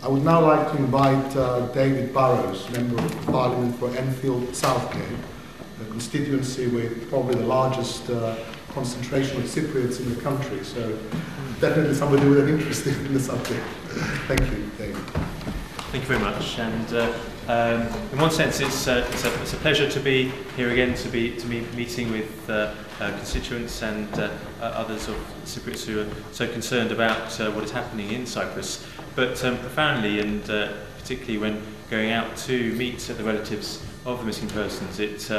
I would now like to invite David Burrowes, Member of Parliament for Enfield Southgate, a constituency with probably the largest concentration of Cypriots in the country, so definitely somebody with an interest in the subject. Thank you, David. Thank you very much. And in one sense, it's a pleasure to be here again, to be meeting with constituents and others of Cypriots who are so concerned about what is happening in Cyprus. But profoundly, and particularly when going out to meet the relatives of the missing persons, it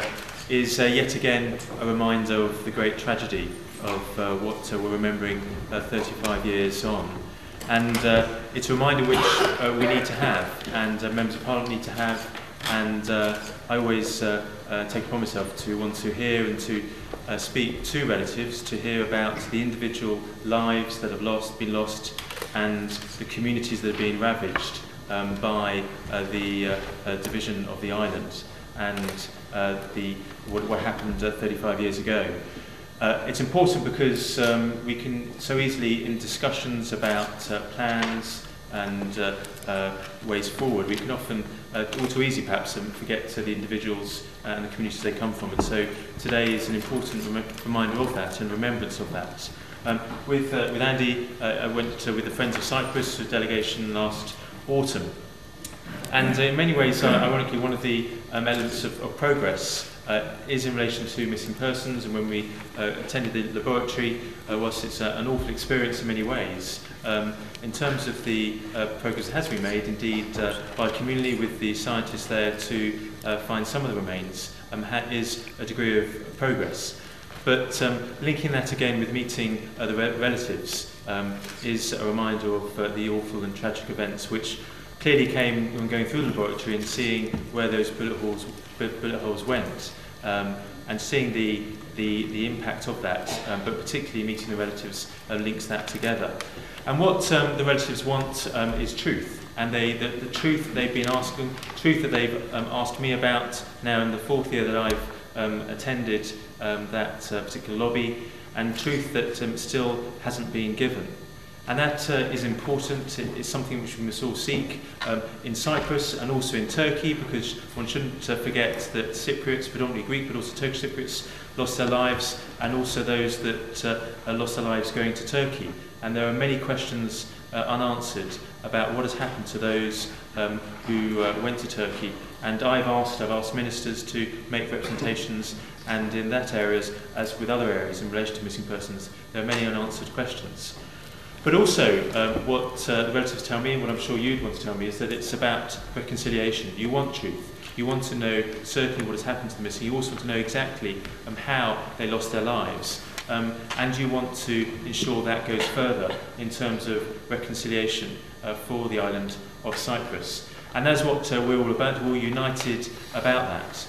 is yet again a reminder of the great tragedy of what we're remembering 35 years on. And it's a reminder which we need to have, and members of Parliament need to have, and I always take upon myself to want to hear and to speak to relatives, to hear about the individual lives that have been lost, and the communities that are being ravaged by the division of the island and what happened 35 years ago. It's important because we can so easily, in discussions about plans and ways forward, we can often, all too easy perhaps, forget the individuals and the communities they come from. And so today is an important reminder of that and remembrance of that. With Andy, I went with the Friends of Cyprus, a delegation last autumn. And in many ways, ironically, one of the elements of progress is in relation to missing persons. And when we attended the laboratory, whilst it's an awful experience in many ways, in terms of the progress that has been made, indeed by community with the scientists there to find some of the remains, is a degree of progress. But linking that again with meeting the relatives is a reminder of the awful and tragic events which clearly came when going through the laboratory and seeing where those bullet holes went, and seeing the impact of that, but particularly meeting the relatives links that together. And what the relatives want is truth, and the truth that they've been asking, truth that they've asked me about now in the 4th year that I've attended that particular lobby, and truth that still hasn't been given. And that is important. It's something which we must all seek in Cyprus and also in Turkey, because one shouldn't forget that Cypriots, predominantly Greek but also Turkish Cypriots, lost their lives, and also those that lost their lives going to Turkey. And there are many questions unanswered about what has happened to those who went to Turkey. And I've asked ministers to make representations, and in that area, as with other areas in relation to missing persons, there are many unanswered questions. But also, what the relatives tell me, and what I'm sure you'd want to tell me, is that it's about reconciliation. You want truth. You want to know certainly what has happened to the missing. You also want to know exactly how they lost their lives. And you want to ensure that goes further in terms of reconciliation for the island of Cyprus. And that's what we're all about. We're all united about that.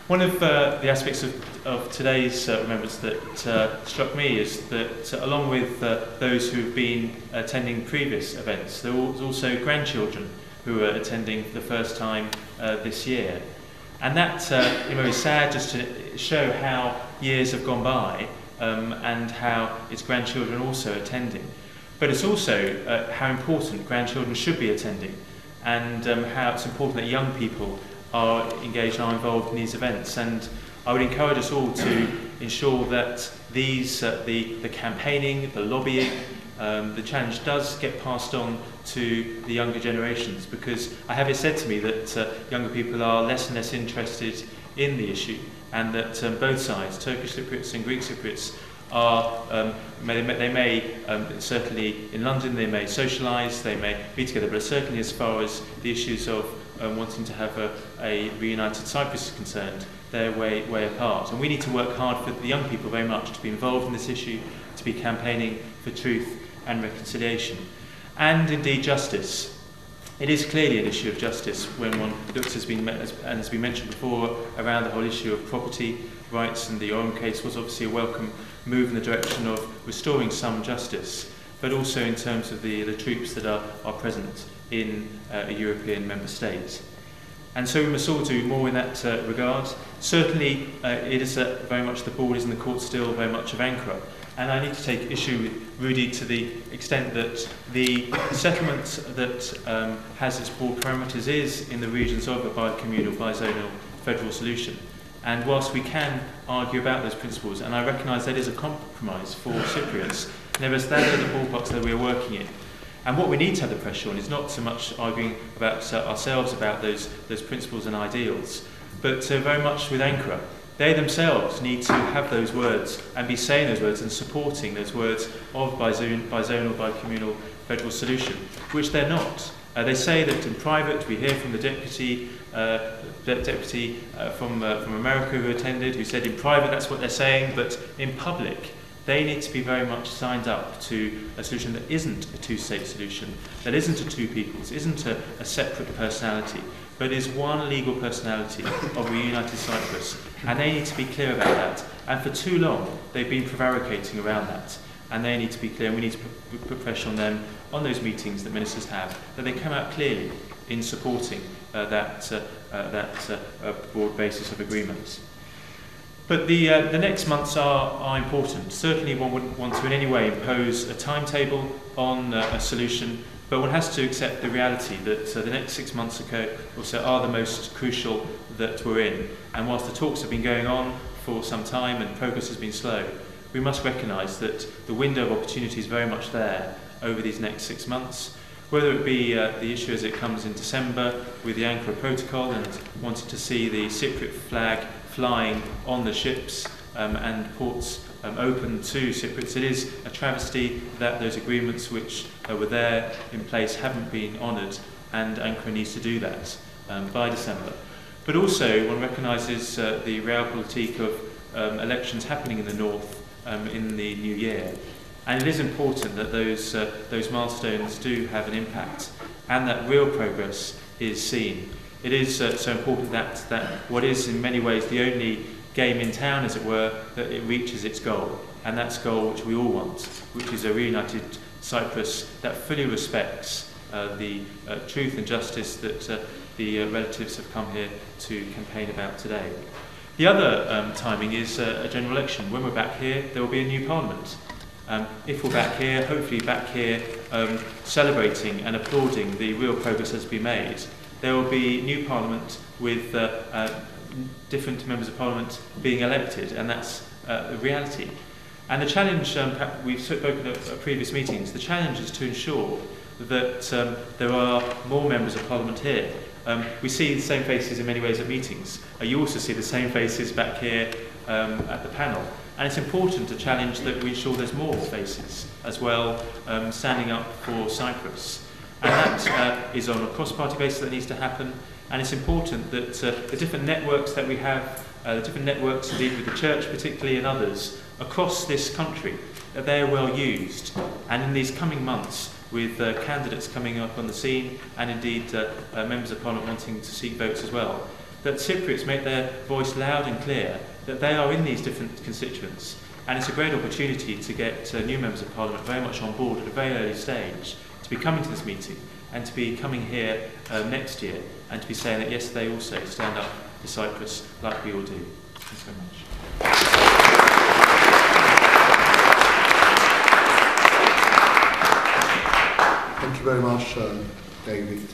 One of the aspects of today's remembrance that struck me is that along with those who have been attending previous events, there was also grandchildren who were attending for the first time this year. And that is sad, just to show how years have gone by and how its grandchildren are also attending. But it's also how important grandchildren should be attending, and how it's important that young people are engaged and are involved in these events. And I would encourage us all to ensure that these, the campaigning, the lobbying, the challenge does get passed on to the younger generations, because I have it said to me that younger people are less and less interested in the issue, and that both sides, Turkish Cypriots and Greek Cypriots, are, they may certainly in London they may socialise, they may be together, but certainly as far as the issues of wanting to have a reunited Cyprus is concerned, they're way apart. And we need to work hard for the young people very much to be involved in this issue, to be campaigning for truth and reconciliation. And indeed justice. It is clearly an issue of justice when one looks, as has been mentioned before, around the whole issue of property rights, and the Orm case was obviously a welcome move in the direction of restoring some justice, but also in terms of the troops that are present in a European member state. And so we must all do more in that regard. Certainly it is very much the ball is in the court still, very much of Ankara, And I need to take issue with Rudy to the extent that the settlement that has its broad parameters is in the regions of a bi-communal, bi-zonal federal solution. And whilst we can argue about those principles, and I recognise that is a compromise for Cypriots, nevertheless that are the ballparks that we are working in. And what we need to have the pressure on is not so much arguing about ourselves about those principles and ideals, but very much with Ankara. They themselves need to have those words and be saying those words and supporting those words of bi-zonal, bi-communal federal solution, which they're not. They say that in private. We hear from the deputy from America who attended, who said in private that's what they're saying, but in public they need to be very much signed up to a solution that isn't a two-state solution, that isn't a two peoples, isn't a separate personality, but is one legal personality of a united Cyprus. And they need to be clear about that. And for too long, they've been prevaricating around that. And they need to be clear, and we need to put pressure on them, on those meetings that ministers have, that they come out clearly in supporting that broad basis of agreements. But the next months are important. Certainly one wouldn't want to in any way impose a timetable on a solution, but one has to accept the reality that the next 6 months or so are the most crucial that we're in. And whilst the talks have been going on for some time and progress has been slow, we must recognise that the window of opportunity is very much there over these next 6 months. Whether it be the issue as it comes in December with the Ankara Protocol and wanting to see the Cypriot flag flying on the ships and ports open to Cypriots. It is a travesty that those agreements which were there in place haven't been honoured, and Ankara needs to do that by December. But also one recognises the realpolitik of elections happening in the north in the new year. And it is important that those milestones do have an impact and that real progress is seen. It is so important that what is in many ways the only game in town, as it were, that it reaches its goal. And that's a goal which we all want, which is a reunited Cyprus that fully respects the truth and justice that the relatives have come here to campaign about today. The other timing is a general election. When we're back here, there will be a new parliament. If we're back here, hopefully back here, celebrating and applauding the real progress that's been made, there will be new parliament with different members of parliament being elected, and that's the reality. And the challenge, we've spoken at previous meetings, the challenge is to ensure that there are more members of parliament here. We see the same faces in many ways at meetings. You also see the same faces back here at the panel. And it's important to challenge that we ensure there's more faces as well standing up for Cyprus. And that is on a cross-party basis that needs to happen. And it's important that the different networks that we have, the different networks indeed with the church particularly and others across this country, that they are well used. And in these coming months, with candidates coming up on the scene and indeed members of parliament wanting to seek votes as well, that Cypriots make their voice loud and clear, that they are in these different constituents. And it's a great opportunity to get new members of parliament very much on board at a very early stage, to be coming to this meeting and to be coming here next year and to be saying that yes, they also stand up for Cyprus like we all do. Thanks very much. Thank you very much, David.